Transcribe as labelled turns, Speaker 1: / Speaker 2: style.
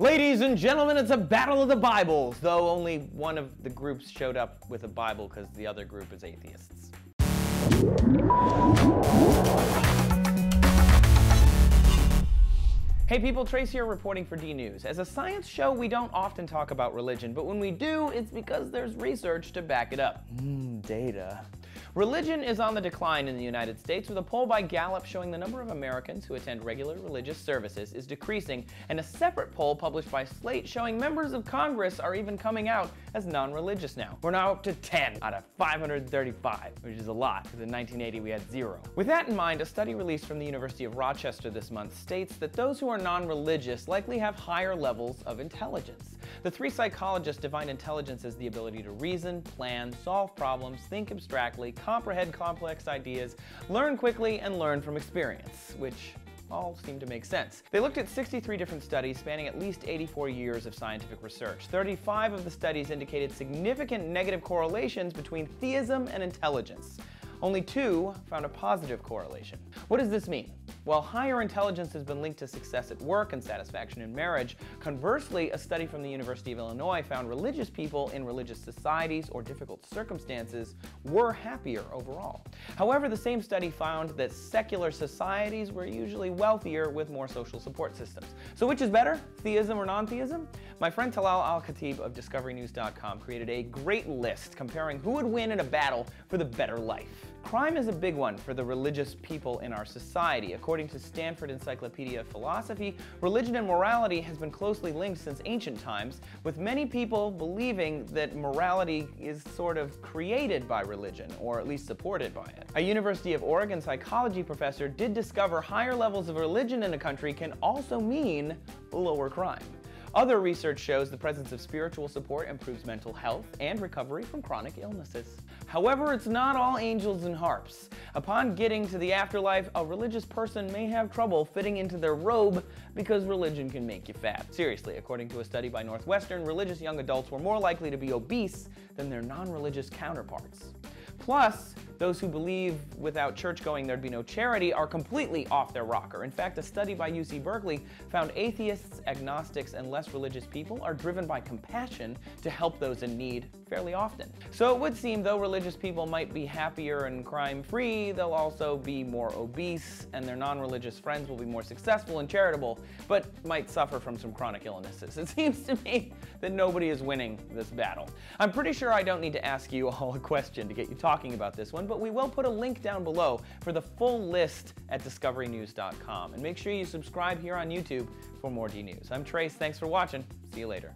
Speaker 1: Ladies and gentlemen, it's a battle of the Bibles, though only one of the groups showed up with a Bible because the other group is atheists. Hey people, Trace here reporting for D News. As a science show, we don't often talk about religion, but when we do, it's because there's research to back it up. Data. Religion is on the decline in the United States, with a poll by Gallup showing the number of Americans who attend regular religious services is decreasing, and a separate poll published by Slate showing members of Congress are even coming out as non-religious now. We're now up to 10 out of 535, which is a lot, because in 1980 we had 0. With that in mind, a study released from the University of Rochester this month states that those who are non-religious likely have higher levels of intelligence. The three psychologists define intelligence as the ability to reason, plan, solve problems, think abstractly, comprehend complex ideas, learn quickly, and learn from experience, which all seem to make sense. They looked at 63 different studies spanning at least 84 years of scientific research. 35 of the studies indicated significant negative correlations between theism and intelligence. Only 2 found a positive correlation. What does this mean? While higher intelligence has been linked to success at work and satisfaction in marriage, conversely, a study from the University of Illinois found religious people in religious societies or difficult circumstances were happier overall. However, the same study found that secular societies were usually wealthier with more social support systems. So which is better, theism or non-theism? My friend Talal Al-Khatib of DiscoveryNews.com created a great list comparing who would win in a battle for the better life. Crime is a big one for the religious people in our society. According to Stanford Encyclopedia of Philosophy, religion and morality has been closely linked since ancient times, with many people believing that morality is sort of created by religion, or at least supported by it. A University of Oregon psychology professor did discover higher levels of religion in a country can also mean lower crime. Other research shows the presence of spiritual support improves mental health and recovery from chronic illnesses. However, it's not all angels and harps. Upon getting to the afterlife, a religious person may have trouble fitting into their robe because religion can make you fat. Seriously, according to a study by Northwestern, religious young adults were more likely to be obese than their non-religious counterparts. Plus, those who believe without church going there'd be no charity are completely off their rocker. In fact, a study by UC Berkeley found atheists, agnostics, and less religious people are driven by compassion to help those in need fairly often. So it would seem though religious people might be happier and crime-free, they'll also be more obese, and their non-religious friends will be more successful and charitable, but might suffer from some chronic illnesses. It seems to me that nobody is winning this battle. I'm pretty sure I don't need to ask you all a question to get you talking about this one, but we will put a link down below for the full list at DiscoveryNews.com. And make sure you subscribe here on YouTube for more D News. I'm Trace, thanks for watching. See you later.